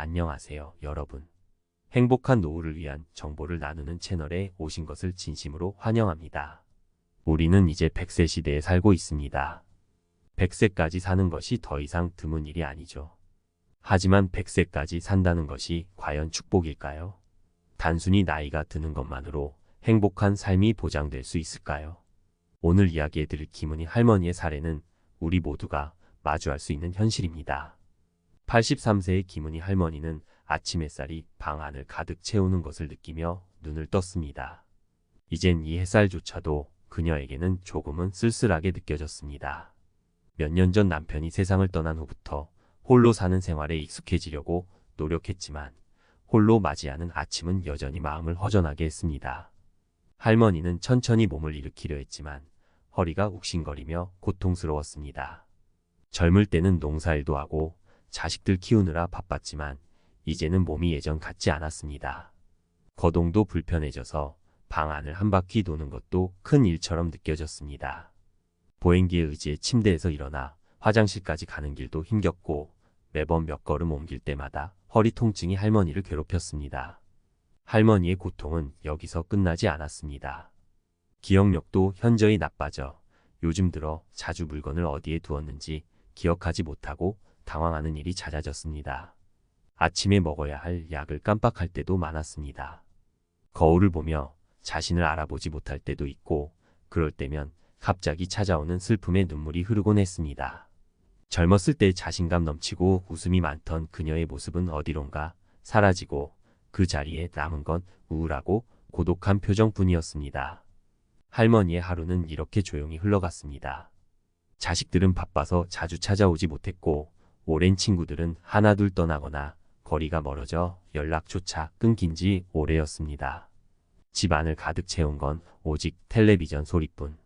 안녕하세요, 여러분. 행복한 노후를 위한 정보를 나누는 채널에 오신 것을 진심으로 환영합니다. 우리는 이제 100세 시대에 살고 있습니다. 100세까지 사는 것이 더 이상 드문 일이 아니죠. 하지만 100세까지 산다는 것이 과연 축복일까요? 단순히 나이가 드는 것만으로 행복한 삶이 보장될 수 있을까요? 오늘 이야기해드릴 김은희 할머니의 사례는 우리 모두가 마주할 수 있는 현실입니다. 83세의 김은희 할머니는 아침 햇살이 방 안을 가득 채우는 것을 느끼며 눈을 떴습니다. 이젠 이 햇살조차도 그녀에게는 조금은 쓸쓸하게 느껴졌습니다. 몇 년 전 남편이 세상을 떠난 후부터 홀로 사는 생활에 익숙해지려고 노력했지만 홀로 맞이하는 아침은 여전히 마음을 허전하게 했습니다. 할머니는 천천히 몸을 일으키려 했지만 허리가 욱신거리며 고통스러웠습니다. 젊을 때는 농사일도 하고 자식들 키우느라 바빴지만 이제는 몸이 예전 같지 않았습니다. 거동도 불편해져서 방 안을 한 바퀴 도는 것도 큰 일처럼 느껴졌습니다. 보행기에 의지해 침대에서 일어나 화장실까지 가는 길도 힘겹고 매번 몇 걸음 옮길 때마다 허리 통증이 할머니를 괴롭혔습니다. 할머니의 고통은 여기서 끝나지 않았습니다. 기억력도 현저히 나빠져 요즘 들어 자주 물건을 어디에 두었는지 기억하지 못하고 당황하는 일이 잦아졌습니다. 아침에 먹어야 할 약을 깜빡할 때도 많았습니다. 거울을 보며 자신을 알아보지 못할 때도 있고 그럴 때면 갑자기 찾아오는 슬픔에 눈물이 흐르곤 했습니다. 젊었을 때 자신감 넘치고 웃음이 많던 그녀의 모습은 어디론가 사라지고 그 자리에 남은 건 우울하고 고독한 표정뿐이었습니다. 할머니의 하루는 이렇게 조용히 흘러갔습니다. 자식들은 바빠서 자주 찾아오지 못했고 오랜 친구들은 하나둘 떠나거나 거리가 멀어져 연락조차 끊긴 지 오래였습니다. 집 안을 가득 채운 건 오직 텔레비전 소리뿐.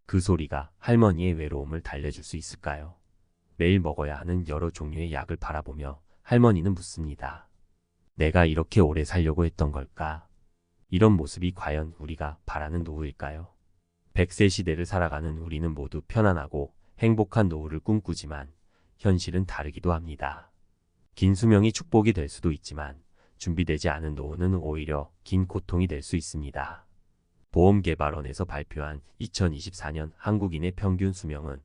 그 소리가 할머니의 외로움을 달래줄 수 있을까요? 매일 먹어야 하는 여러 종류의 약을 바라보며 할머니는 묻습니다. 내가 이렇게 오래 살려고 했던 걸까? 이런 모습이 과연 우리가 바라는 노후일까요? 100세 시대를 살아가는 우리는 모두 편안하고 행복한 노후를 꿈꾸지만 현실은 다르기도 합니다. 긴 수명이 축복이 될 수도 있지만 준비되지 않은 노후는 오히려 긴 고통이 될 수 있습니다. 보험개발원에서 발표한 2024년 한국인의 평균 수명은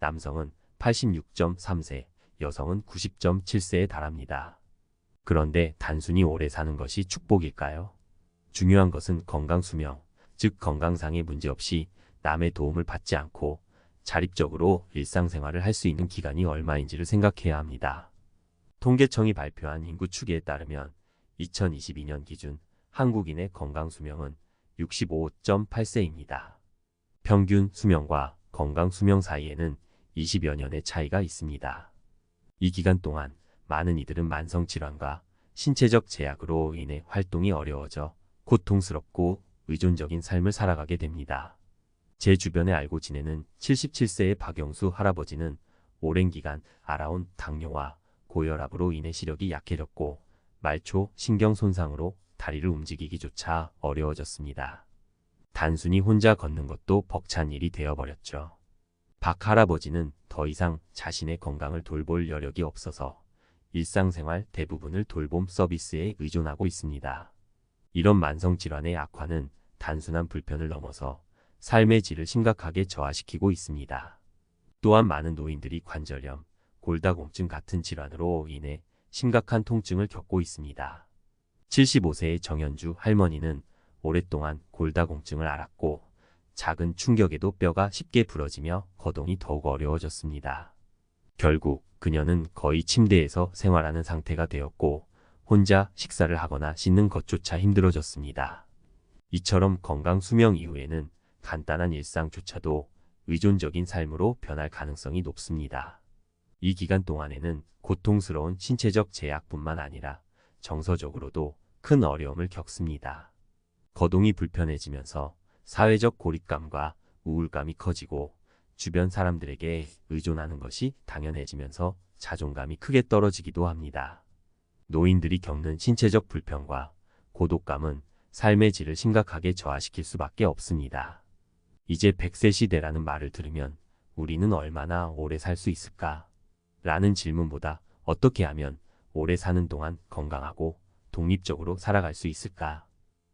남성은 86.3세, 여성은 90.7세에 달합니다. 그런데 단순히 오래 사는 것이 축복일까요? 중요한 것은 건강수명, 즉 건강상의 문제 없이 남의 도움을 받지 않고 자립적으로 일상생활을 할 수 있는 기간이 얼마인지를 생각해야 합니다. 통계청이 발표한 인구 추계에 따르면 2022년 기준 한국인의 건강수명은 65.8세입니다. 평균 수명과 건강수명 사이에는 20여 년의 차이가 있습니다. 이 기간 동안 많은 이들은 만성질환과 신체적 제약으로 인해 활동이 어려워져 고통스럽고 의존적인 삶을 살아가게 됩니다. 제 주변에 알고 지내는 77세의 박영수 할아버지는 오랜 기간 알아온 당뇨와 고혈압으로 인해 시력이 약해졌고 말초 신경 손상으로 다리를 움직이기조차 어려워졌습니다. 단순히 혼자 걷는 것도 벅찬 일이 되어버렸죠. 박 할아버지는 더 이상 자신의 건강을 돌볼 여력이 없어서 일상생활 대부분을 돌봄 서비스에 의존하고 있습니다. 이런 만성질환의 악화는 단순한 불편을 넘어서 삶의 질을 심각하게 저하시키고 있습니다. 또한 많은 노인들이 관절염, 골다공증 같은 질환으로 인해 심각한 통증을 겪고 있습니다. 75세의 정현주 할머니는 오랫동안 골다공증을 앓았고 작은 충격에도 뼈가 쉽게 부러지며 거동이 더욱 어려워졌습니다. 결국 그녀는 거의 침대에서 생활하는 상태가 되었고 혼자 식사를 하거나 씻는 것조차 힘들어졌습니다. 이처럼 건강 수명 이후에는 간단한 일상조차도 의존적인 삶으로 변할 가능성이 높습니다. 이 기간 동안에는 고통스러운 신체적 제약뿐만 아니라 정서적으로도 큰 어려움을 겪습니다. 거동이 불편해지면서 사회적 고립감과 우울감이 커지고 주변 사람들에게 의존하는 것이 당연해지면서 자존감이 크게 떨어지기도 합니다. 노인들이 겪는 신체적 불편과 고독감은 삶의 질을 심각하게 저하시킬 수밖에 없습니다. 이제 100세 시대라는 말을 들으면 우리는 얼마나 오래 살 수 있을까? 라는 질문보다 어떻게 하면 오래 사는 동안 건강하고 독립적으로 살아갈 수 있을까?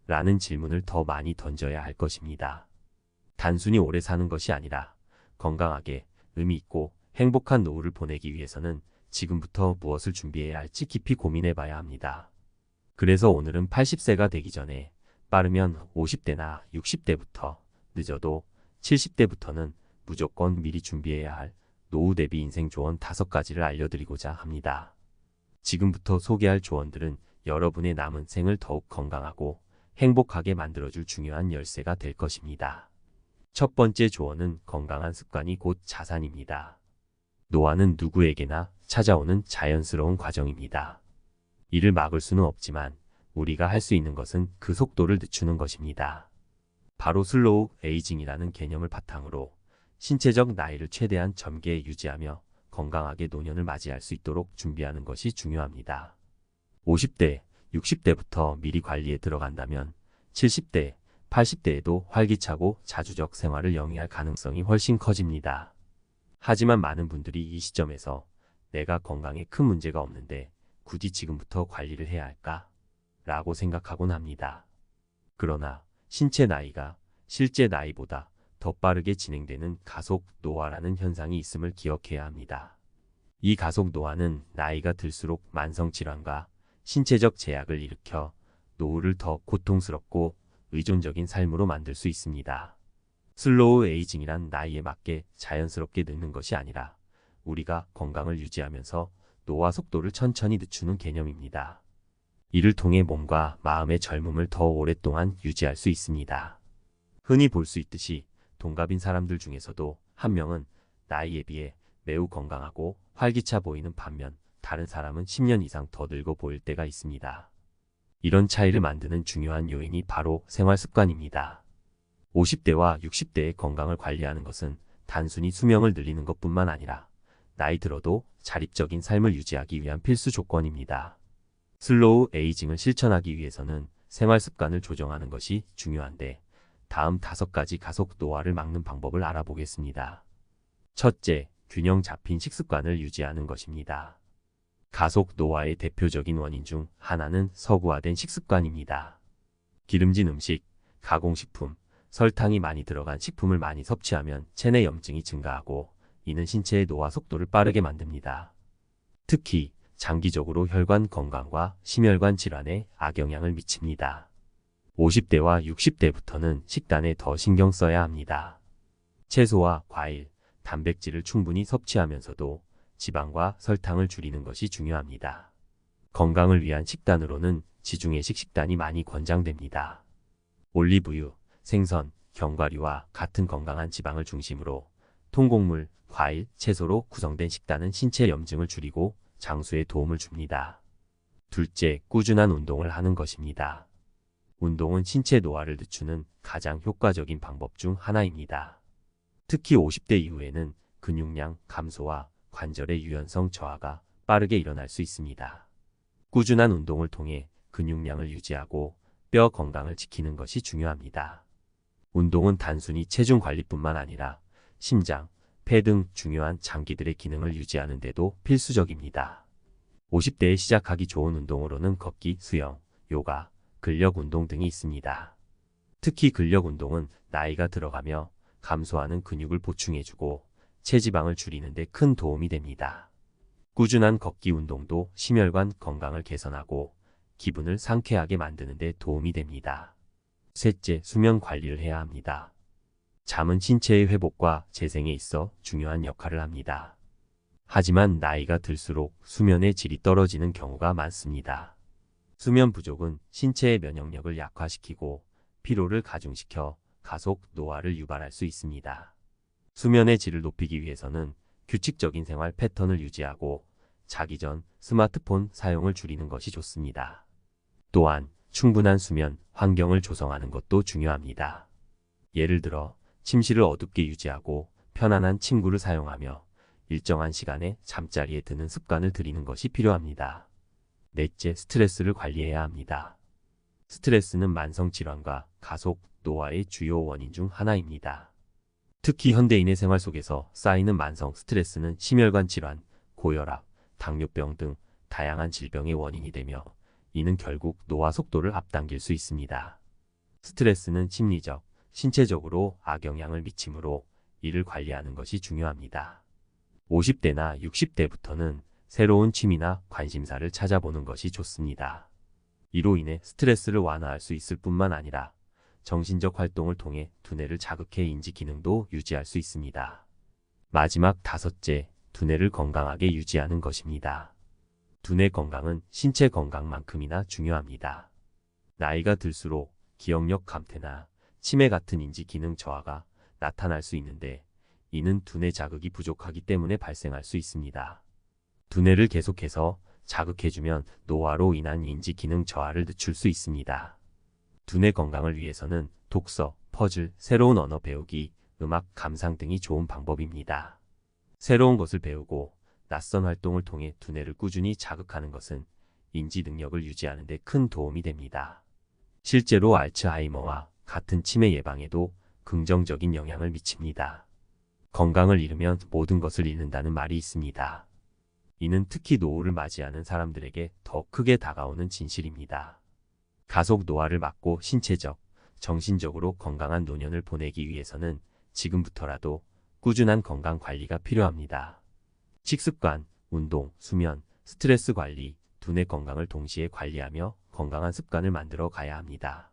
라는 질문을 더 많이 던져야 할 것입니다. 단순히 오래 사는 것이 아니라 건강하게 의미 있고 행복한 노후를 보내기 위해서는 지금부터 무엇을 준비해야 할지 깊이 고민해 봐야 합니다. 그래서 오늘은 80세가 되기 전에 빠르면 50대나 60대부터 늦어도 70대부터는 무조건 미리 준비해야 할 노후 대비 인생 조언 5가지를 알려드리고자 합니다. 지금부터 소개할 조언들은 여러분의 남은 생을 더욱 건강하고 행복하게 만들어줄 중요한 열쇠가 될 것입니다. 첫 번째 조언은 건강한 습관이 곧 자산입니다. 노화는 누구에게나 찾아오는 자연스러운 과정입니다. 이를 막을 수는 없지만 우리가 할 수 있는 것은 그 속도를 늦추는 것입니다. 바로 슬로우 에이징이라는 개념을 바탕으로 신체적 나이를 최대한 젊게 유지하며 건강하게 노년을 맞이할 수 있도록 준비하는 것이 중요합니다. 50대, 60대부터 미리 관리에 들어간다면 70대, 80대에도 활기차고 자주적 생활을 영위할 가능성이 훨씬 커집니다. 하지만 많은 분들이 이 시점에서 내가 건강에 큰 문제가 없는데 굳이 지금부터 관리를 해야 할까? 라고 생각하곤 합니다. 그러나 신체 나이가 실제 나이보다 더 빠르게 진행되는 가속 노화라는 현상이 있음을 기억해야 합니다. 이 가속 노화는 나이가 들수록 만성질환과 신체적 제약을 일으켜 노후를 더 고통스럽고 의존적인 삶으로 만들 수 있습니다. 슬로우 에이징이란 나이에 맞게 자연스럽게 늙는 것이 아니라 우리가 건강을 유지하면서 노화 속도를 천천히 늦추는 개념입니다. 이를 통해 몸과 마음의 젊음을 더 오랫동안 유지할 수 있습니다. 흔히 볼 수 있듯이 동갑인 사람들 중에서도 한 명은 나이에 비해 매우 건강하고 활기차 보이는 반면 다른 사람은 10년 이상 더 늙어 보일 때가 있습니다. 이런 차이를 만드는 중요한 요인이 바로 생활 습관입니다. 50대와 60대의 건강을 관리하는 것은 단순히 수명을 늘리는 것뿐만 아니라 나이 들어도 자립적인 삶을 유지하기 위한 필수 조건입니다. 슬로우 에이징을 실천하기 위해서는 생활 습관을 조정하는 것이 중요한데 다음 5가지 가속 노화를 막는 방법을 알아보겠습니다. 첫째, 균형 잡힌 식습관을 유지하는 것입니다. 가속 노화의 대표적인 원인 중 하나는 서구화된 식습관입니다. 기름진 음식, 가공식품, 설탕이 많이 들어간 식품을 많이 섭취하면 체내 염증이 증가하고 이는 신체의 노화 속도를 빠르게 만듭니다. 특히 장기적으로 혈관 건강과 심혈관 질환에 악영향을 미칩니다. 50대와 60대부터는 식단에 더 신경 써야 합니다. 채소와 과일, 단백질을 충분히 섭취하면서도 지방과 설탕을 줄이는 것이 중요합니다. 건강을 위한 식단으로는 지중해식 식단이 많이 권장됩니다. 올리브유, 생선, 견과류와 같은 건강한 지방을 중심으로 통곡물, 과일, 채소로 구성된 식단은 신체 염증을 줄이고 장수에 도움을 줍니다. 둘째, 꾸준한 운동을 하는 것입니다. 운동은 신체 노화를 늦추는 가장 효과적인 방법 중 하나입니다. 특히 50대 이후에는 근육량 감소와 관절의 유연성 저하가 빠르게 일어날 수 있습니다. 꾸준한 운동을 통해 근육량을 유지하고 뼈 건강을 지키는 것이 중요합니다. 운동은 단순히 체중 관리뿐만 아니라 심장, 폐 등 중요한 장기들의 기능을 유지하는 데도 필수적입니다. 50대에 시작하기 좋은 운동으로는 걷기, 수영, 요가, 근력 운동 등이 있습니다. 특히 근력 운동은 나이가 들어가며 감소하는 근육을 보충해주고 체지방을 줄이는 데 큰 도움이 됩니다. 꾸준한 걷기 운동도 심혈관 건강을 개선하고 기분을 상쾌하게 만드는 데 도움이 됩니다. 셋째, 수면 관리를 해야 합니다. 잠은 신체의 회복과 재생에 있어 중요한 역할을 합니다. 하지만 나이가 들수록 수면의 질이 떨어지는 경우가 많습니다. 수면 부족은 신체의 면역력을 약화시키고 피로를 가중시켜 가속 노화를 유발할 수 있습니다. 수면의 질을 높이기 위해서는 규칙적인 생활 패턴을 유지하고 자기 전 스마트폰 사용을 줄이는 것이 좋습니다. 또한 충분한 수면 환경을 조성하는 것도 중요합니다. 예를 들어 침실을 어둡게 유지하고 편안한 침구를 사용하며 일정한 시간에 잠자리에 드는 습관을 들이는 것이 필요합니다. 넷째, 스트레스를 관리해야 합니다. 스트레스는 만성질환과 가속 노화의 주요 원인 중 하나입니다. 특히 현대인의 생활 속에서 쌓이는 만성 스트레스는 심혈관 질환, 고혈압, 당뇨병 등 다양한 질병의 원인이 되며 이는 결국 노화 속도를 앞당길 수 있습니다. 스트레스는 심리적, 신체적으로 악영향을 미치므로 이를 관리하는 것이 중요합니다. 50대나 60대부터는 새로운 취미나 관심사를 찾아보는 것이 좋습니다. 이로 인해 스트레스를 완화할 수 있을 뿐만 아니라 정신적 활동을 통해 두뇌를 자극해 인지 기능도 유지할 수 있습니다. 마지막 다섯째, 두뇌를 건강하게 유지하는 것입니다. 두뇌 건강은 신체 건강만큼이나 중요합니다. 나이가 들수록 기억력 감퇴나 치매 같은 인지 기능 저하가 나타날 수 있는데 이는 두뇌 자극이 부족하기 때문에 발생할 수 있습니다. 두뇌를 계속해서 자극해주면 노화로 인한 인지 기능 저하를 늦출 수 있습니다. 두뇌 건강을 위해서는 독서, 퍼즐, 새로운 언어 배우기, 음악, 감상 등이 좋은 방법입니다. 새로운 것을 배우고 낯선 활동을 통해 두뇌를 꾸준히 자극하는 것은 인지 능력을 유지하는 데 큰 도움이 됩니다. 실제로 알츠하이머와 같은 치매 예방에도 긍정적인 영향을 미칩니다. 건강을 잃으면 모든 것을 잃는다는 말이 있습니다. 이는 특히 노후를 맞이하는 사람들에게 더 크게 다가오는 진실입니다. 가속 노화를 막고 신체적, 정신적으로 건강한 노년을 보내기 위해서는 지금부터라도 꾸준한 건강 관리가 필요합니다. 식습관, 운동, 수면, 스트레스 관리, 두뇌 건강을 동시에 관리하며 건강한 습관을 만들어 가야 합니다.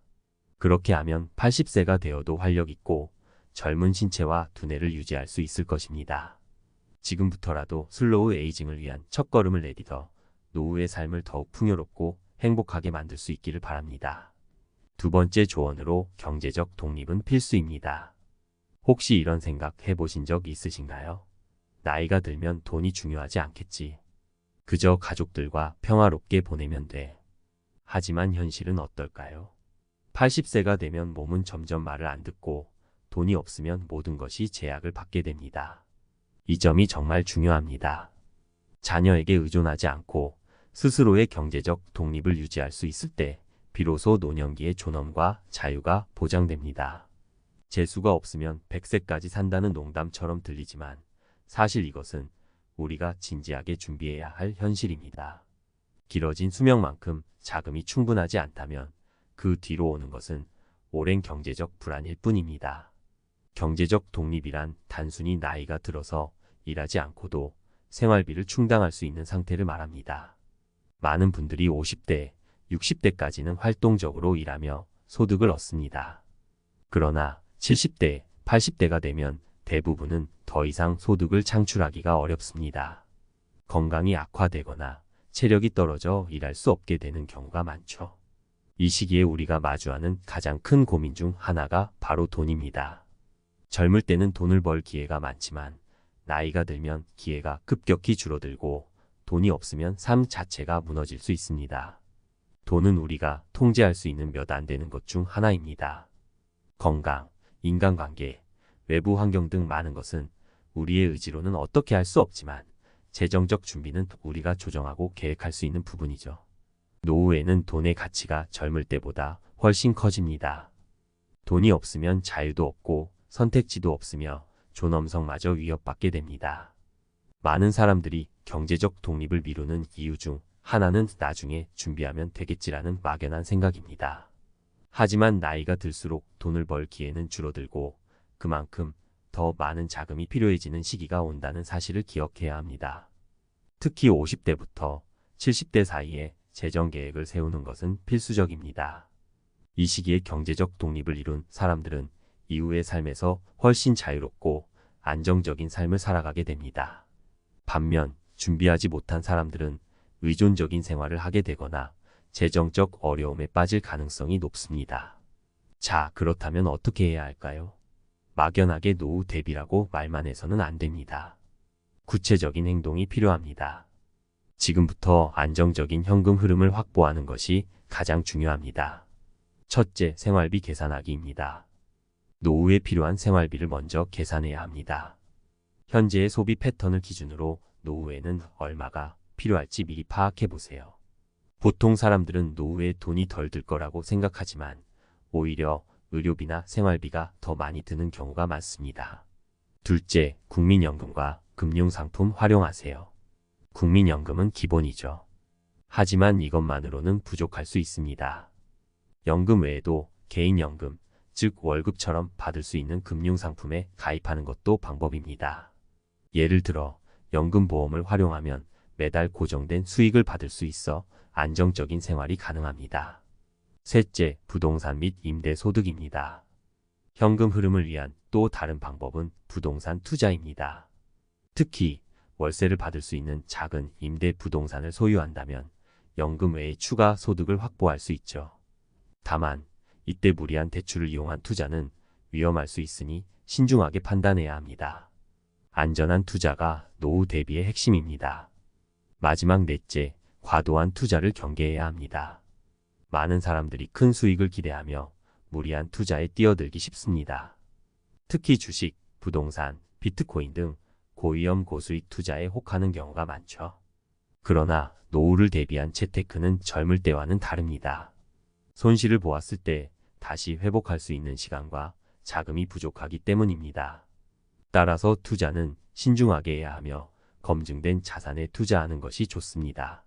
그렇게 하면 80세가 되어도 활력 있고 젊은 신체와 두뇌를 유지할 수 있을 것입니다. 지금부터라도 슬로우 에이징을 위한 첫걸음을 내딛어 노후의 삶을 더욱 풍요롭고 행복하게 만들 수 있기를 바랍니다. 두 번째 조언으로 경제적 독립은 필수입니다. 혹시 이런 생각 해보신 적 있으신가요? 나이가 들면 돈이 중요하지 않겠지. 그저 가족들과 평화롭게 보내면 돼. 하지만 현실은 어떨까요? 80세가 되면 몸은 점점 말을 안 듣고 돈이 없으면 모든 것이 제약을 받게 됩니다. 이 점이 정말 중요합니다. 자녀에게 의존하지 않고 스스로의 경제적 독립을 유지할 수 있을 때 비로소 노년기의 존엄과 자유가 보장됩니다. 재수가 없으면 100세까지 산다는 농담처럼 들리지만 사실 이것은 우리가 진지하게 준비해야 할 현실입니다. 길어진 수명만큼 자금이 충분하지 않다면 그 뒤로 오는 것은 오랜 경제적 불안일 뿐입니다. 경제적 독립이란 단순히 나이가 들어서 일하지 않고도 생활비를 충당할 수 있는 상태를 말합니다. 많은 분들이 50대, 60대까지는 활동적으로 일하며 소득을 얻습니다. 그러나 70대, 80대가 되면 대부분은 더 이상 소득을 창출하기가 어렵습니다. 건강이 악화되거나 체력이 떨어져 일할 수 없게 되는 경우가 많죠. 이 시기에 우리가 마주하는 가장 큰 고민 중 하나가 바로 돈입니다. 젊을 때는 돈을 벌 기회가 많지만 나이가 들면 기회가 급격히 줄어들고 돈이 없으면 삶 자체가 무너질 수 있습니다. 돈은 우리가 통제할 수 있는 몇 안 되는 것 중 하나입니다. 건강, 인간관계, 외부 환경 등 많은 것은 우리의 의지로는 어떻게 할 수 없지만 재정적 준비는 우리가 조정하고 계획할 수 있는 부분이죠. 노후에는 돈의 가치가 젊을 때보다 훨씬 커집니다. 돈이 없으면 자유도 없고 선택지도 없으며 존엄성마저 위협받게 됩니다. 많은 사람들이 경제적 독립을 미루는 이유 중 하나는 나중에 준비하면 되겠지라는 막연한 생각입니다. 하지만 나이가 들수록 돈을 벌 기회는 줄어들고 그만큼 더 많은 자금이 필요해지는 시기가 온다는 사실을 기억해야 합니다. 특히 50대부터 70대 사이에 재정 계획을 세우는 것은 필수적입니다. 이 시기에 경제적 독립을 이룬 사람들은 이후의 삶에서 훨씬 자유롭고 안정적인 삶을 살아가게 됩니다. 반면 준비하지 못한 사람들은 의존적인 생활을 하게 되거나 재정적 어려움에 빠질 가능성이 높습니다. 자, 그렇다면 어떻게 해야 할까요? 막연하게 노후 대비라고 말만 해서는 안 됩니다. 구체적인 행동이 필요합니다. 지금부터 안정적인 현금 흐름을 확보하는 것이 가장 중요합니다. 첫째, 생활비 계산하기입니다. 노후에 필요한 생활비를 먼저 계산해야 합니다. 현재의 소비 패턴을 기준으로 노후에는 얼마가 필요할지 미리 파악해 보세요. 보통 사람들은 노후에 돈이 덜 들 거라고 생각하지만 오히려 의료비나 생활비가 더 많이 드는 경우가 많습니다. 둘째, 국민연금과 금융상품 활용하세요. 국민연금은 기본이죠. 하지만 이것만으로는 부족할 수 있습니다. 연금 외에도 개인연금, 즉 월급처럼 받을 수 있는 금융상품에 가입하는 것도 방법입니다. 예를 들어 연금보험을 활용하면 매달 고정된 수익을 받을 수 있어 안정적인 생활이 가능합니다. 셋째, 부동산 및 임대소득입니다. 현금 흐름을 위한 또 다른 방법은 부동산 투자입니다. 특히 월세를 받을 수 있는 작은 임대 부동산을 소유한다면 연금 외에 추가 소득을 확보할 수 있죠. 다만 이때 무리한 대출을 이용한 투자는 위험할 수 있으니 신중하게 판단해야 합니다. 안전한 투자가 노후 대비의 핵심입니다. 마지막 넷째, 과도한 투자를 경계해야 합니다. 많은 사람들이 큰 수익을 기대하며 무리한 투자에 뛰어들기 쉽습니다. 특히 주식, 부동산, 비트코인 등 고위험 고수익 투자에 혹하는 경우가 많죠. 그러나 노후를 대비한 재테크는 젊을 때와는 다릅니다. 손실을 보았을 때 다시 회복할 수 있는 시간과 자금이 부족하기 때문입니다. 따라서 투자는 신중하게 해야 하며 검증된 자산에 투자하는 것이 좋습니다.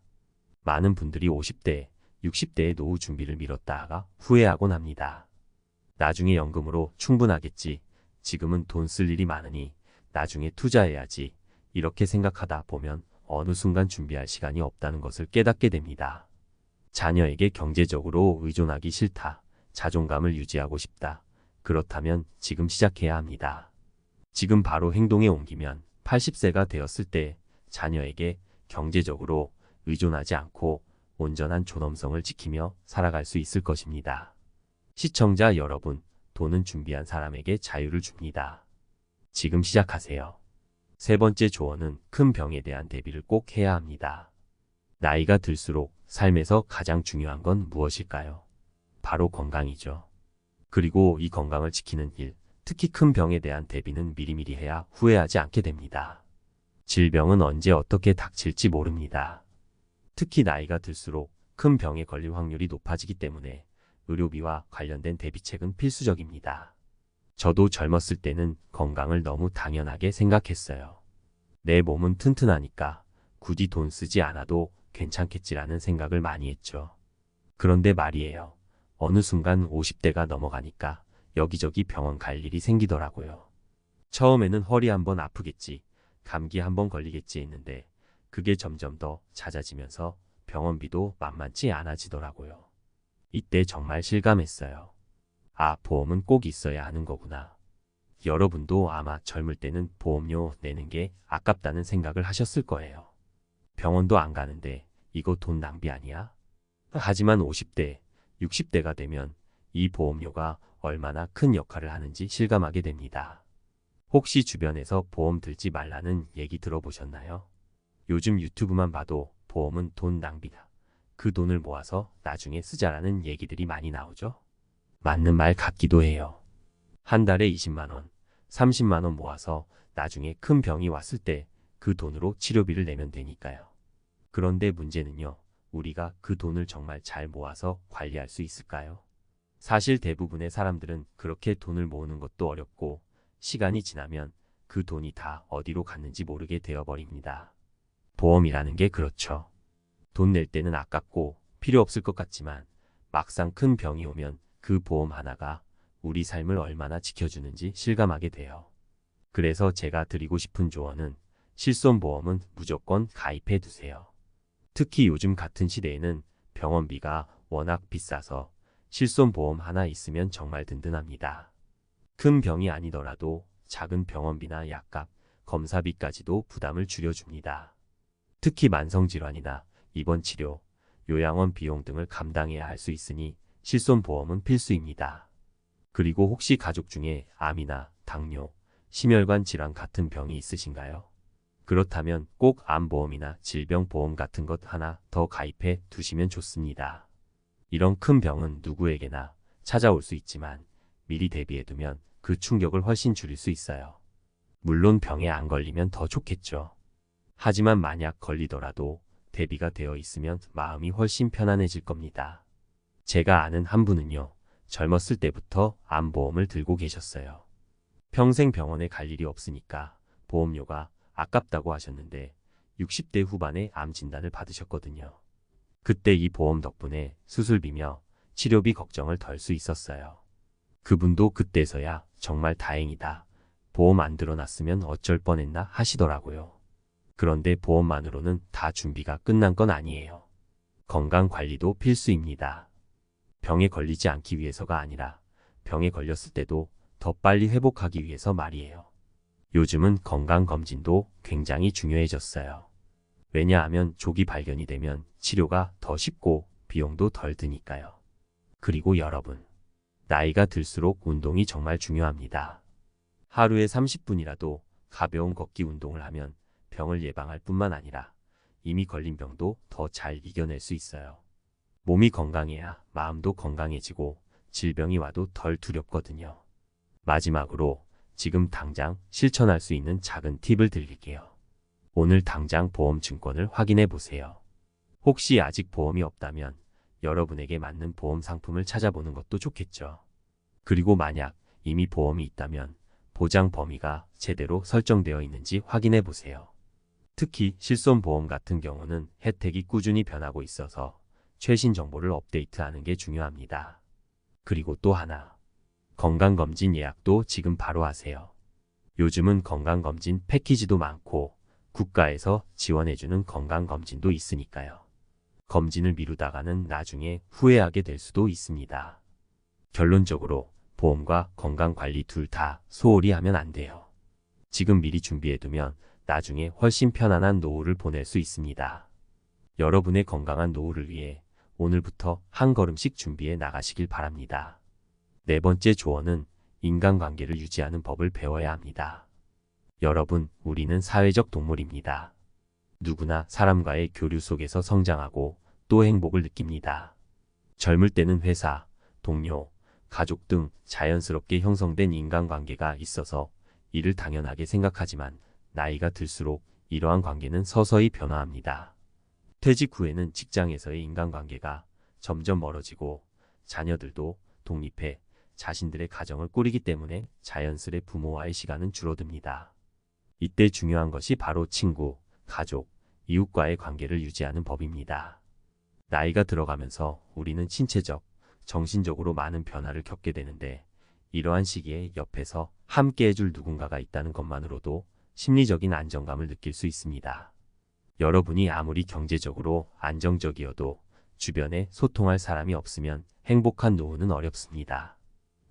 많은 분들이 50대, 60대의 노후 준비를 미뤘다가 후회하곤 합니다. 나중에 연금으로 충분하겠지. 지금은 돈 쓸 일이 많으니 나중에 투자해야지. 이렇게 생각하다 보면 어느 순간 준비할 시간이 없다는 것을 깨닫게 됩니다. 자녀에게 경제적으로 의존하기 싫다. 자존감을 유지하고 싶다. 그렇다면 지금 시작해야 합니다. 지금 바로 행동에 옮기면 80세가 되었을 때 자녀에게 경제적으로 의존하지 않고 온전한 존엄성을 지키며 살아갈 수 있을 것입니다. 시청자 여러분, 돈은 준비한 사람에게 자유를 줍니다. 지금 시작하세요. 세 번째 조언은 큰 병에 대한 대비를 꼭 해야 합니다. 나이가 들수록 삶에서 가장 중요한 건 무엇일까요? 바로 건강이죠. 그리고 이 건강을 지키는 일, 특히 큰 병에 대한 대비는 미리미리 해야 후회하지 않게 됩니다. 질병은 언제 어떻게 닥칠지 모릅니다. 특히 나이가 들수록 큰 병에 걸릴 확률이 높아지기 때문에 의료비와 관련된 대비책은 필수적입니다. 저도 젊었을 때는 건강을 너무 당연하게 생각했어요. 내 몸은 튼튼하니까 굳이 돈 쓰지 않아도 괜찮겠지라는 생각을 많이 했죠. 그런데 말이에요. 어느 순간 50대가 넘어가니까 여기저기 병원 갈 일이 생기더라고요. 처음에는 허리 한번 아프겠지, 감기 한번 걸리겠지 했는데 그게 점점 더 잦아지면서 병원비도 만만치 않아지더라고요. 이때 정말 실감했어요. 아, 보험은 꼭 있어야 하는 거구나. 여러분도 아마 젊을 때는 보험료 내는 게 아깝다는 생각을 하셨을 거예요. 병원도 안 가는데 이거 돈 낭비 아니야? 하지만 50대, 60대가 되면 이 보험료가 얼마나 큰 역할을 하는지 실감하게 됩니다. 혹시 주변에서 보험 들지 말라는 얘기 들어보셨나요? 요즘 유튜브만 봐도 보험은 돈 낭비다. 그 돈을 모아서 나중에 쓰자라는 얘기들이 많이 나오죠? 맞는 말 같기도 해요. 한 달에 20만 원, 30만 원 모아서 나중에 큰 병이 왔을 때 그 돈으로 치료비를 내면 되니까요. 그런데 문제는요, 우리가 그 돈을 정말 잘 모아서 관리할 수 있을까요? 사실 대부분의 사람들은 그렇게 돈을 모으는 것도 어렵고 시간이 지나면 그 돈이 다 어디로 갔는지 모르게 되어버립니다. 보험이라는 게 그렇죠. 돈 낼 때는 아깝고 필요 없을 것 같지만 막상 큰 병이 오면 그 보험 하나가 우리 삶을 얼마나 지켜주는지 실감하게 돼요. 그래서 제가 드리고 싶은 조언은 실손보험은 무조건 가입해 두세요. 특히 요즘 같은 시대에는 병원비가 워낙 비싸서 실손보험 하나 있으면 정말 든든합니다. 큰 병이 아니더라도 작은 병원비나 약값, 검사비까지도 부담을 줄여줍니다. 특히 만성질환이나 입원치료, 요양원 비용 등을 감당해야 할 수 있으니 실손보험은 필수입니다. 그리고 혹시 가족 중에 암이나 당뇨, 심혈관 질환 같은 병이 있으신가요? 그렇다면 꼭 암보험이나 질병보험 같은 것 하나 더 가입해 두시면 좋습니다. 이런 큰 병은 누구에게나 찾아올 수 있지만 미리 대비해두면 그 충격을 훨씬 줄일 수 있어요. 물론 병에 안 걸리면 더 좋겠죠. 하지만 만약 걸리더라도 대비가 되어 있으면 마음이 훨씬 편안해질 겁니다. 제가 아는 한 분은요, 젊었을 때부터 암보험을 들고 계셨어요. 평생 병원에 갈 일이 없으니까 보험료가 아깝다고 하셨는데 60대 후반에 암 진단을 받으셨거든요. 그때 이 보험 덕분에 수술비며 치료비 걱정을 덜 수 있었어요. 그분도 그때서야 정말 다행이다. 보험 안 들어놨으면 어쩔 뻔했나 하시더라고요. 그런데 보험만으로는 다 준비가 끝난 건 아니에요. 건강관리도 필수입니다. 병에 걸리지 않기 위해서가 아니라 병에 걸렸을 때도 더 빨리 회복하기 위해서 말이에요. 요즘은 건강검진도 굉장히 중요해졌어요. 왜냐하면 조기 발견이 되면 치료가 더 쉽고 비용도 덜 드니까요. 그리고 여러분, 나이가 들수록 운동이 정말 중요합니다. 하루에 30분이라도 가벼운 걷기 운동을 하면 병을 예방할 뿐만 아니라 이미 걸린 병도 더 잘 이겨낼 수 있어요. 몸이 건강해야 마음도 건강해지고 질병이 와도 덜 두렵거든요. 마지막으로 지금 당장 실천할 수 있는 작은 팁을 드릴게요. 오늘 당장 보험증권을 확인해 보세요. 혹시 아직 보험이 없다면 여러분에게 맞는 보험 상품을 찾아보는 것도 좋겠죠. 그리고 만약 이미 보험이 있다면 보장 범위가 제대로 설정되어 있는지 확인해 보세요. 특히 실손보험 같은 경우는 혜택이 꾸준히 변하고 있어서 최신 정보를 업데이트하는 게 중요합니다. 그리고 또 하나, 건강검진 예약도 지금 바로 하세요. 요즘은 건강검진 패키지도 많고 국가에서 지원해주는 건강검진도 있으니까요. 검진을 미루다가는 나중에 후회하게 될 수도 있습니다. 결론적으로 보험과 건강관리 둘 다 소홀히 하면 안 돼요. 지금 미리 준비해두면 나중에 훨씬 편안한 노후를 보낼 수 있습니다. 여러분의 건강한 노후를 위해 오늘부터 한 걸음씩 준비해 나가시길 바랍니다. 네 번째 조언은 인간관계를 유지하는 법을 배워야 합니다. 여러분, 우리는 사회적 동물입니다. 누구나 사람과의 교류 속에서 성장하고 또 행복을 느낍니다. 젊을 때는 회사, 동료, 가족 등 자연스럽게 형성된 인간관계가 있어서 이를 당연하게 생각하지만 나이가 들수록 이러한 관계는 서서히 변화합니다. 퇴직 후에는 직장에서의 인간관계가 점점 멀어지고 자녀들도 독립해 자신들의 가정을 꾸리기 때문에 자연스레 부모와의 시간은 줄어듭니다. 이때 중요한 것이 바로 친구, 가족, 이웃과의 관계를 유지하는 법입니다. 나이가 들어가면서 우리는 신체적, 정신적으로 많은 변화를 겪게 되는데 이러한 시기에 옆에서 함께 해줄 누군가가 있다는 것만으로도 심리적인 안정감을 느낄 수 있습니다. 여러분이 아무리 경제적으로 안정적이어도 주변에 소통할 사람이 없으면 행복한 노후는 어렵습니다.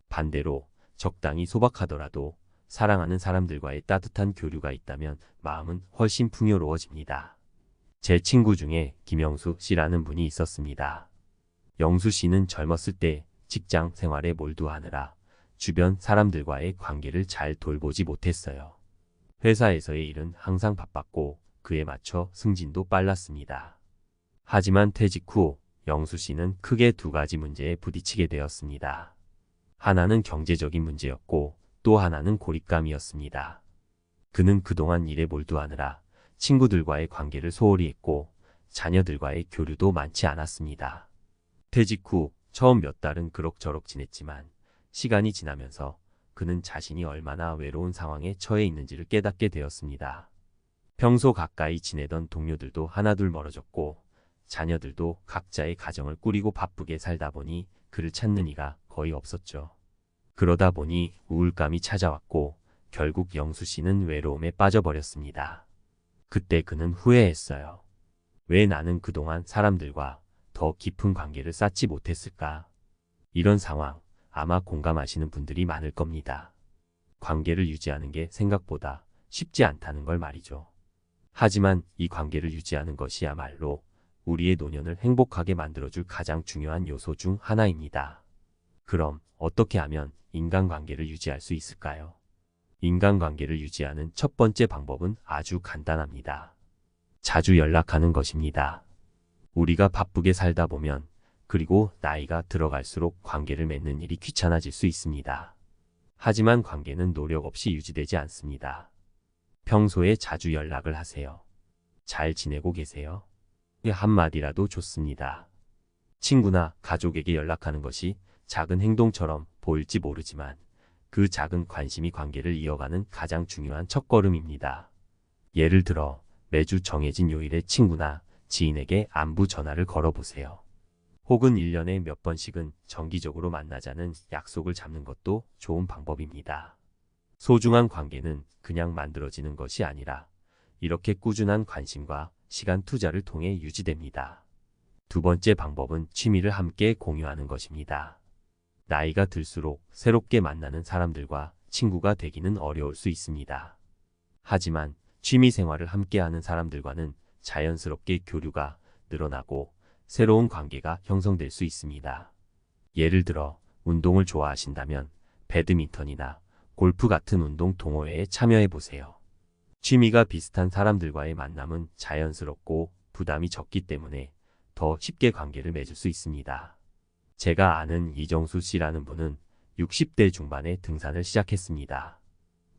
반대로 적당히 소박하더라도 사랑하는 사람들과의 따뜻한 교류가 있다면 마음은 훨씬 풍요로워집니다. 제 친구 중에 김영수 씨라는 분이 있었습니다. 영수 씨는 젊었을 때 직장 생활에 몰두하느라 주변 사람들과의 관계를 잘 돌보지 못했어요. 회사에서의 일은 항상 바빴고 그에 맞춰 승진도 빨랐습니다. 하지만 퇴직 후 영수 씨는 크게 두 가지 문제에 부딪히게 되었습니다. 하나는 경제적인 문제였고 또 하나는 고립감이었습니다. 그는 그동안 일에 몰두하느라 친구들과의 관계를 소홀히 했고 자녀들과의 교류도 많지 않았습니다. 퇴직 후 처음 몇 달은 그럭저럭 지냈지만 시간이 지나면서 그는 자신이 얼마나 외로운 상황에 처해 있는지를 깨닫게 되었습니다. 평소 가까이 지내던 동료들도 하나둘 멀어졌고 자녀들도 각자의 가정을 꾸리고 바쁘게 살다 보니 그를 찾는 이가 거의 없었죠. 그러다 보니 우울감이 찾아왔고 결국 영수 씨는 외로움에 빠져버렸습니다. 그때 그는 후회했어요. 왜 나는 그동안 사람들과 더 깊은 관계를 쌓지 못했을까? 이런 상황 아마 공감하시는 분들이 많을 겁니다. 관계를 유지하는 게 생각보다 쉽지 않다는 걸 말이죠. 하지만 이 관계를 유지하는 것이야말로 우리의 노년을 행복하게 만들어줄 가장 중요한 요소 중 하나입니다. 그럼 어떻게 하면 인간관계를 유지할 수 있을까요? 인간관계를 유지하는 첫 번째 방법은 아주 간단합니다. 자주 연락하는 것입니다. 우리가 바쁘게 살다 보면 그리고 나이가 들어갈수록 관계를 맺는 일이 귀찮아질 수 있습니다. 하지만 관계는 노력 없이 유지되지 않습니다. 평소에 자주 연락을 하세요. 잘 지내고 계세요? 한마디라도 좋습니다. 친구나 가족에게 연락하는 것이 작은 행동처럼 보일지 모르지만 그 작은 관심이 관계를 이어가는 가장 중요한 첫걸음입니다. 예를 들어 매주 정해진 요일에 친구나 지인에게 안부 전화를 걸어보세요. 혹은 1년에 몇 번씩은 정기적으로 만나자는 약속을 잡는 것도 좋은 방법입니다. 소중한 관계는 그냥 만들어지는 것이 아니라 이렇게 꾸준한 관심과 시간 투자를 통해 유지됩니다. 두 번째 방법은 취미를 함께 공유하는 것입니다. 나이가 들수록 새롭게 만나는 사람들과 친구가 되기는 어려울 수 있습니다. 하지만 취미 생활을 함께하는 사람들과는 자연스럽게 교류가 늘어나고 새로운 관계가 형성될 수 있습니다. 예를 들어 운동을 좋아하신다면 배드민턴이나 골프 같은 운동 동호회에 참여해 보세요. 취미가 비슷한 사람들과의 만남은 자연스럽고 부담이 적기 때문에 더 쉽게 관계를 맺을 수 있습니다. 제가 아는 이정수 씨라는 분은 60대 중반에 등산을 시작했습니다.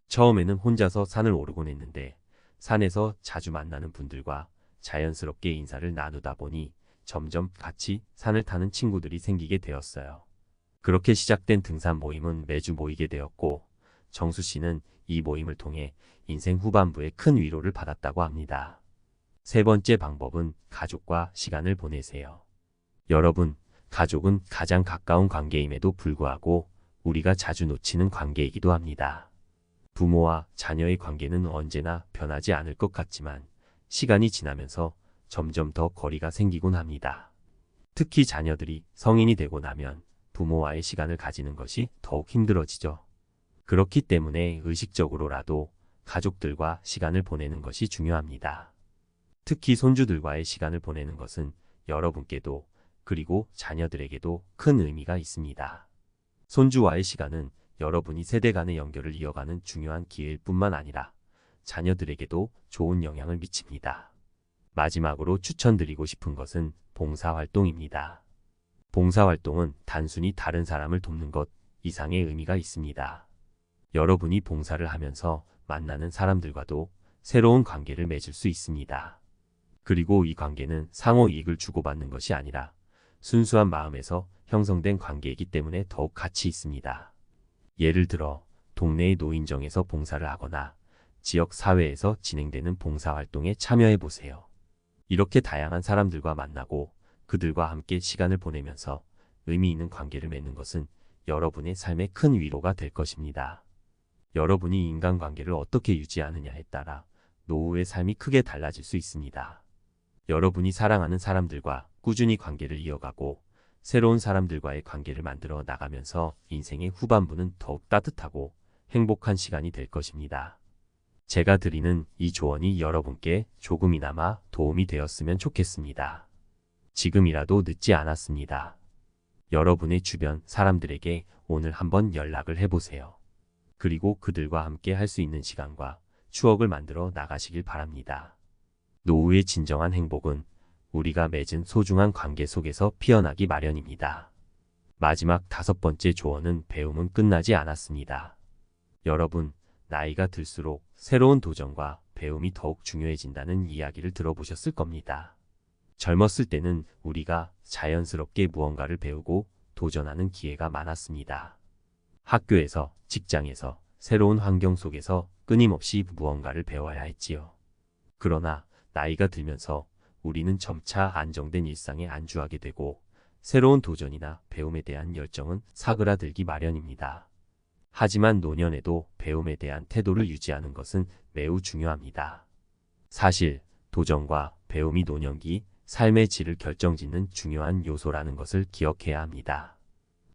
처음에는 혼자서 산을 오르곤 했는데 산에서 자주 만나는 분들과 자연스럽게 인사를 나누다 보니 점점 같이 산을 타는 친구들이 생기게 되었어요. 그렇게 시작된 등산 모임은 매주 모이게 되었고 정수 씨는 이 모임을 통해 인생 후반부에 큰 위로를 받았다고 합니다. 세 번째 방법은 가족과 시간을 보내세요. 여러분, 가족은 가장 가까운 관계임에도 불구하고 우리가 자주 놓치는 관계이기도 합니다. 부모와 자녀의 관계는 언제나 변하지 않을 것 같지만 시간이 지나면서 점점 더 거리가 생기곤 합니다. 특히 자녀들이 성인이 되고 나면 부모와의 시간을 가지는 것이 더욱 힘들어지죠. 그렇기 때문에 의식적으로라도 가족들과 시간을 보내는 것이 중요합니다. 특히 손주들과의 시간을 보내는 것은 여러분께도 그리고 자녀들에게도 큰 의미가 있습니다. 손주와의 시간은 여러분이 세대 간의 연결을 이어가는 중요한 기회일 뿐만 아니라 자녀들에게도 좋은 영향을 미칩니다. 마지막으로 추천드리고 싶은 것은 봉사활동입니다. 봉사활동은 단순히 다른 사람을 돕는 것 이상의 의미가 있습니다. 여러분이 봉사를 하면서 만나는 사람들과도 새로운 관계를 맺을 수 있습니다. 그리고 이 관계는 상호 이익을 주고받는 것이 아니라 순수한 마음에서 형성된 관계이기 때문에 더욱 가치 있습니다. 예를 들어 동네의 노인정에서 봉사를 하거나 지역 사회에서 진행되는 봉사활동에 참여해 보세요. 이렇게 다양한 사람들과 만나고 그들과 함께 시간을 보내면서 의미 있는 관계를 맺는 것은 여러분의 삶에 큰 위로가 될 것입니다. 여러분이 인간관계를 어떻게 유지하느냐에 따라 노후의 삶이 크게 달라질 수 있습니다. 여러분이 사랑하는 사람들과 꾸준히 관계를 이어가고 새로운 사람들과의 관계를 만들어 나가면서 인생의 후반부는 더욱 따뜻하고 행복한 시간이 될 것입니다. 제가 드리는 이 조언이 여러분께 조금이나마 도움이 되었으면 좋겠습니다. 지금이라도 늦지 않았습니다. 여러분의 주변 사람들에게 오늘 한번 연락을 해보세요. 그리고 그들과 함께 할 수 있는 시간과 추억을 만들어 나가시길 바랍니다. 노후의 진정한 행복은 우리가 맺은 소중한 관계 속에서 피어나기 마련입니다. 마지막 5번째 조언은 배움은 끝나지 않았습니다. 여러분, 나이가 들수록 새로운 도전과 배움이 더욱 중요해진다는 이야기를 들어보셨을 겁니다. 젊었을 때는 우리가 자연스럽게 무언가를 배우고 도전하는 기회가 많았습니다. 학교에서, 직장에서, 새로운 환경 속에서 끊임없이 무언가를 배워야 했지요. 그러나 나이가 들면서 우리는 점차 안정된 일상에 안주하게 되고 새로운 도전이나 배움에 대한 열정은 사그라들기 마련입니다. 하지만 노년에도 배움에 대한 태도를 유지하는 것은 매우 중요합니다. 사실 도전과 배움이 노년기 삶의 질을 결정짓는 중요한 요소라는 것을 기억해야 합니다.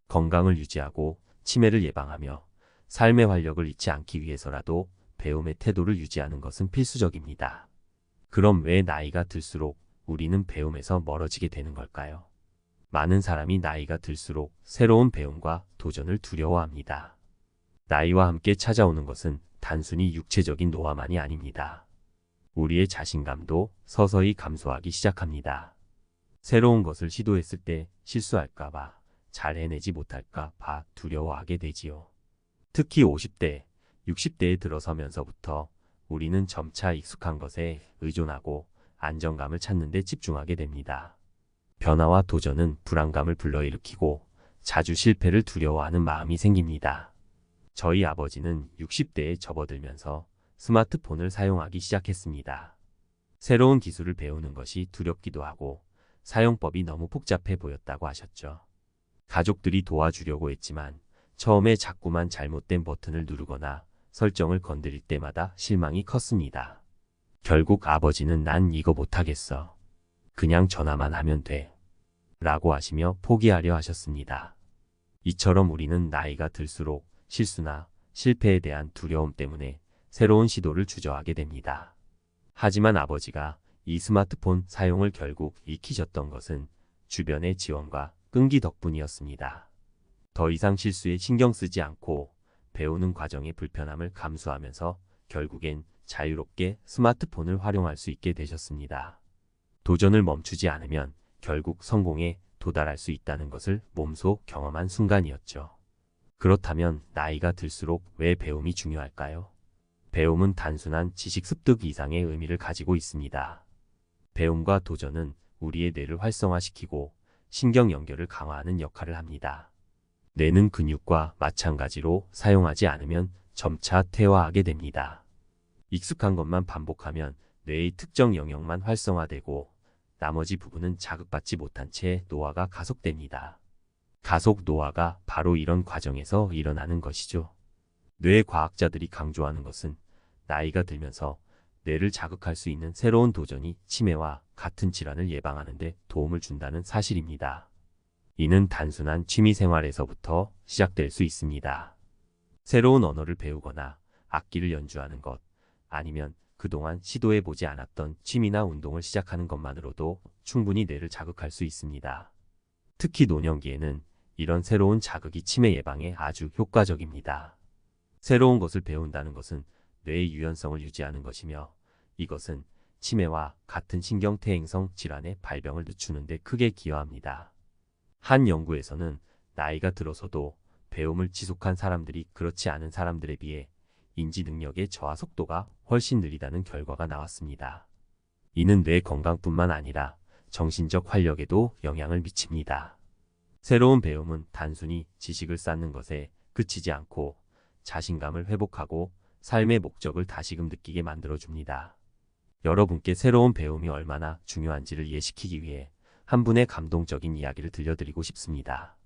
건강을 유지하고 치매를 예방하며 삶의 활력을 잃지 않기 위해서라도 배움의 태도를 유지하는 것은 필수적입니다. 그럼 왜 나이가 들수록 우리는 배움에서 멀어지게 되는 걸까요? 많은 사람이 나이가 들수록 새로운 배움과 도전을 두려워합니다. 나이와 함께 찾아오는 것은 단순히 육체적인 노화만이 아닙니다. 우리의 자신감도 서서히 감소하기 시작합니다. 새로운 것을 시도했을 때 실수할까 봐, 잘 해내지 못할까 봐 두려워하게 되지요. 특히 50대, 60대에 들어서면서부터 우리는 점차 익숙한 것에 의존하고 안정감을 찾는 데 집중하게 됩니다. 변화와 도전은 불안감을 불러일으키고 자주 실패를 두려워하는 마음이 생깁니다. 저희 아버지는 60대에 접어들면서 스마트폰을 사용하기 시작했습니다. 새로운 기술을 배우는 것이 두렵기도 하고 사용법이 너무 복잡해 보였다고 하셨죠. 가족들이 도와주려고 했지만 처음에 자꾸만 잘못된 버튼을 누르거나 설정을 건드릴 때마다 실망이 컸습니다. 결국 아버지는 난 이거 못하겠어. 그냥 전화만 하면 돼. 라고 하시며 포기하려 하셨습니다. 이처럼 우리는 나이가 들수록 실수나 실패에 대한 두려움 때문에 새로운 시도를 주저하게 됩니다. 하지만 아버지가 이 스마트폰 사용을 결국 익히셨던 것은 주변의 지원과 끈기 덕분이었습니다. 더 이상 실수에 신경 쓰지 않고 배우는 과정의 불편함을 감수하면서 결국엔 자유롭게 스마트폰을 활용할 수 있게 되셨습니다. 도전을 멈추지 않으면 결국 성공에 도달할 수 있다는 것을 몸소 경험한 순간이었죠. 그렇다면 나이가 들수록 왜 배움이 중요할까요? 배움은 단순한 지식 습득 이상의 의미를 가지고 있습니다. 배움과 도전은 우리의 뇌를 활성화시키고 신경 연결을 강화하는 역할을 합니다. 뇌는 근육과 마찬가지로 사용하지 않으면 점차 퇴화하게 됩니다. 익숙한 것만 반복하면 뇌의 특정 영역만 활성화되고 나머지 부분은 자극받지 못한 채 노화가 가속됩니다. 가속 노화가 바로 이런 과정에서 일어나는 것이죠. 뇌 과학자들이 강조하는 것은 나이가 들면서 뇌를 자극할 수 있는 새로운 도전이 치매와 같은 질환을 예방하는 데 도움을 준다는 사실입니다. 이는 단순한 취미 생활에서부터 시작될 수 있습니다. 새로운 언어를 배우거나 악기를 연주하는 것, 아니면 그동안 시도해보지 않았던 취미나 운동을 시작하는 것만으로도 충분히 뇌를 자극할 수 있습니다. 특히 노년기에는 이런 새로운 자극이 치매 예방에 아주 효과적입니다. 새로운 것을 배운다는 것은 뇌의 유연성을 유지하는 것이며 이것은 치매와 같은 신경퇴행성 질환의 발병을 늦추는 데 크게 기여합니다. 한 연구에서는 나이가 들어서도 배움을 지속한 사람들이 그렇지 않은 사람들에 비해 인지 능력의 저하 속도가 훨씬 느리다는 결과가 나왔습니다. 이는 뇌 건강뿐만 아니라 정신적 활력에도 영향을 미칩니다. 새로운 배움은 단순히 지식을 쌓는 것에 그치지 않고 자신감을 회복하고 삶의 목적을 다시금 느끼게 만들어줍니다. 여러분께 새로운 배움이 얼마나 중요한지를 이해시키기 위해 한 분의 감동적인 이야기를 들려드리고 싶습니다.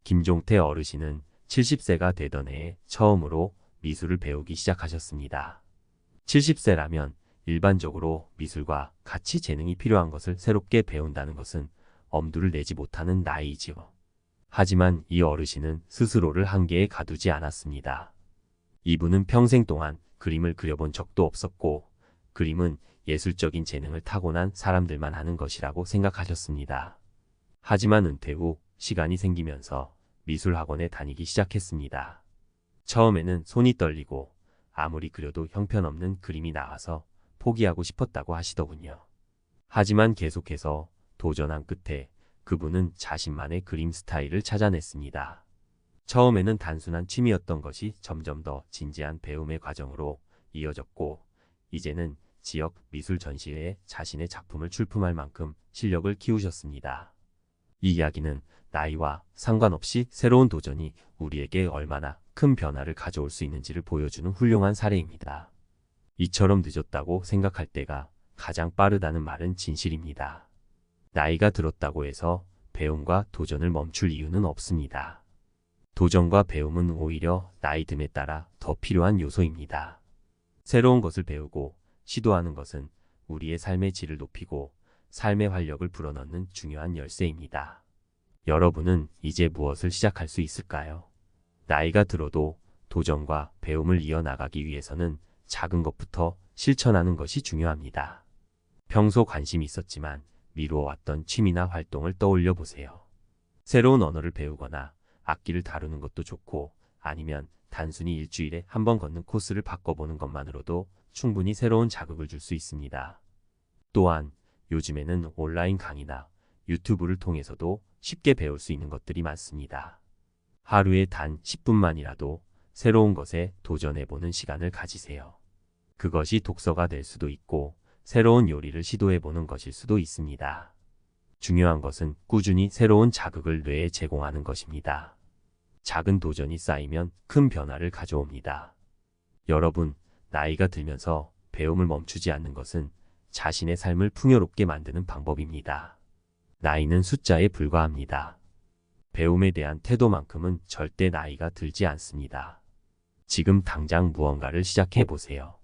김종태 어르신은 70세가 되던 해에 처음으로 미술을 배우기 시작하셨습니다. 70세라면 일반적으로 미술과 같이 재능이 필요한 것을 새롭게 배운다는 것은 엄두를 내지 못하는 나이이지요. 하지만 이 어르신은 스스로를 한계에 가두지 않았습니다. 이분은 평생 동안 그림을 그려본 적도 없었고 그림은 예술적인 재능을 타고난 사람들만 하는 것이라고 생각하셨습니다. 하지만 은퇴 후 시간이 생기면서 미술학원에 다니기 시작했습니다. 처음에는 손이 떨리고 아무리 그려도 형편없는 그림이 나와서 포기하고 싶었다고 하시더군요. 하지만 계속해서 도전한 끝에 그분은 자신만의 그림 스타일을 찾아냈습니다. 처음에는 단순한 취미였던 것이 점점 더 진지한 배움의 과정으로 이어졌고 이제는 지역 미술 전시회에 자신의 작품을 출품할 만큼 실력을 키우셨습니다. 이 이야기는 나이와 상관없이 새로운 도전이 우리에게 얼마나 큰 변화를 가져올 수 있는지를 보여주는 훌륭한 사례입니다. 이처럼 늦었다고 생각할 때가 가장 빠르다는 말은 진실입니다. 나이가 들었다고 해서 배움과 도전을 멈출 이유는 없습니다. 도전과 배움은 오히려 나이 듦에 따라 더 필요한 요소입니다. 새로운 것을 배우고 시도하는 것은 우리의 삶의 질을 높이고 삶의 활력을 불어넣는 중요한 열쇠입니다. 여러분은 이제 무엇을 시작할 수 있을까요? 나이가 들어도 도전과 배움을 이어나가기 위해서는 작은 것부터 실천하는 것이 중요합니다. 평소 관심이 있었지만 미루어왔던 취미나 활동을 떠올려 보세요. 새로운 언어를 배우거나 악기를 다루는 것도 좋고 아니면 단순히 일주일에 한 번 걷는 코스를 바꿔보는 것만으로도 충분히 새로운 자극을 줄 수 있습니다. 또한 요즘에는 온라인 강의나 유튜브를 통해서도 쉽게 배울 수 있는 것들이 많습니다. 하루에 단 10분만이라도 새로운 것에 도전해보는 시간을 가지세요. 그것이 독서가 될 수도 있고 새로운 요리를 시도해보는 것일 수도 있습니다. 중요한 것은 꾸준히 새로운 자극을 뇌에 제공하는 것입니다. 작은 도전이 쌓이면 큰 변화를 가져옵니다. 여러분, 나이가 들면서 배움을 멈추지 않는 것은 자신의 삶을 풍요롭게 만드는 방법입니다. 나이는 숫자에 불과합니다. 배움에 대한 태도만큼은 절대 나이가 들지 않습니다. 지금 당장 무언가를 시작해 보세요.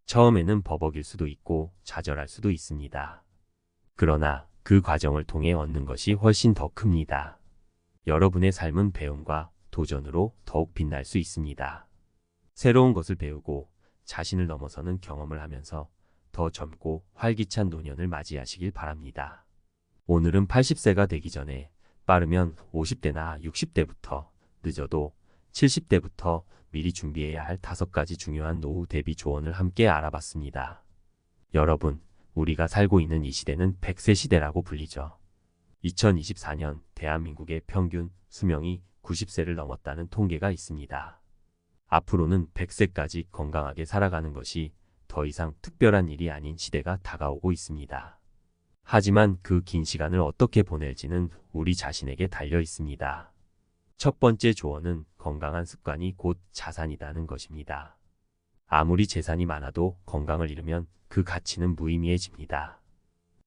처음에는 버벅일 수도 있고 좌절할 수도 있습니다. 그러나 그 과정을 통해 얻는 것이 훨씬 더 큽니다. 여러분의 삶은 배움과 도전으로 더욱 빛날 수 있습니다. 새로운 것을 배우고 자신을 넘어서는 경험을 하면서 더 젊고 활기찬 노년을 맞이하시길 바랍니다. 오늘은 80세가 되기 전에 빠르면 50대나 60대부터, 늦어도 70대부터 미리 준비해야 할 5가지 중요한 노후 대비 조언을 함께 알아봤습니다. 여러분, 우리가 살고 있는 이 시대는 100세 시대라고 불리죠. 2024년 대한민국의 평균 수명이 90세를 넘었다는 통계가 있습니다. 앞으로는 100세까지 건강하게 살아가는 것이 더 이상 특별한 일이 아닌 시대가 다가오고 있습니다. 하지만 그 긴 시간을 어떻게 보낼지는 우리 자신에게 달려 있습니다. 첫 번째 조언은 건강한 습관이 곧 자산이라는 것입니다. 아무리 재산이 많아도 건강을 잃으면 그 가치는 무의미해집니다.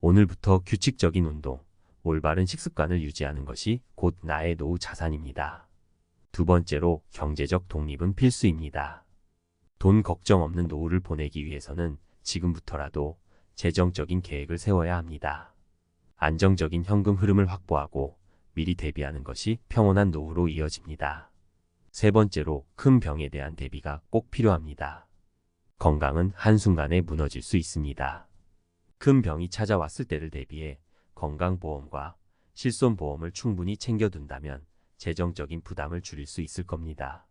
오늘부터 규칙적인 운동, 올바른 식습관을 유지하는 것이 곧 나의 노후 자산입니다. 두 번째로 경제적 독립은 필수입니다. 돈 걱정 없는 노후를 보내기 위해서는 지금부터라도 재정적인 계획을 세워야 합니다. 안정적인 현금 흐름을 확보하고 미리 대비하는 것이 평온한 노후로 이어집니다. 세 번째로 큰 병에 대한 대비가 꼭 필요합니다. 건강은 한순간에 무너질 수 있습니다. 큰 병이 찾아왔을 때를 대비해 건강보험과 실손보험을 충분히 챙겨둔다면 재정적인 부담을 줄일 수 있을 겁니다.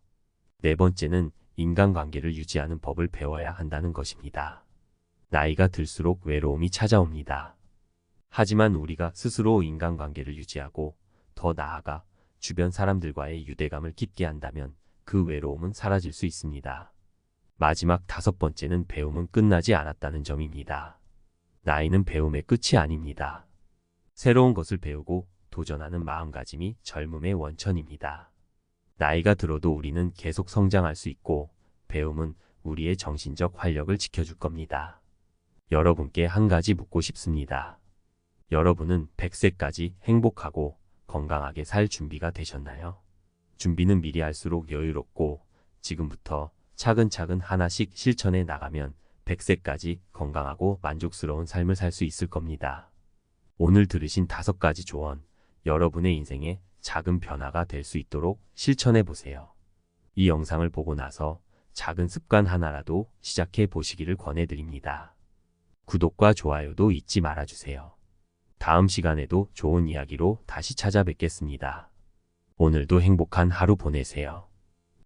네 번째는 인간관계를 유지하는 법을 배워야 한다는 것입니다. 나이가 들수록 외로움이 찾아옵니다. 하지만 우리가 스스로 인간관계를 유지하고 더 나아가 주변 사람들과의 유대감을 깊게 한다면 그 외로움은 사라질 수 있습니다. 마지막 5번째는 배움은 끝나지 않았다는 점입니다. 나이는 배움의 끝이 아닙니다. 새로운 것을 배우고 도전하는 마음가짐이 젊음의 원천입니다. 나이가 들어도 우리는 계속 성장할 수 있고 배움은 우리의 정신적 활력을 지켜줄 겁니다. 여러분께 한 가지 묻고 싶습니다. 여러분은 100세까지 행복하고 건강하게 살 준비가 되셨나요? 준비는 미리 할수록 여유롭고 지금부터 차근차근 하나씩 실천해 나가면 100세까지 건강하고 만족스러운 삶을 살 수 있을 겁니다. 오늘 들으신 5가지 조언, 여러분의 인생에 작은 변화가 될 수 있도록 실천해 보세요. 이 영상을 보고 나서 작은 습관 하나라도 시작해 보시기를 권해드립니다. 구독과 좋아요도 잊지 말아주세요. 다음 시간에도 좋은 이야기로 다시 찾아뵙겠습니다. 오늘도 행복한 하루 보내세요.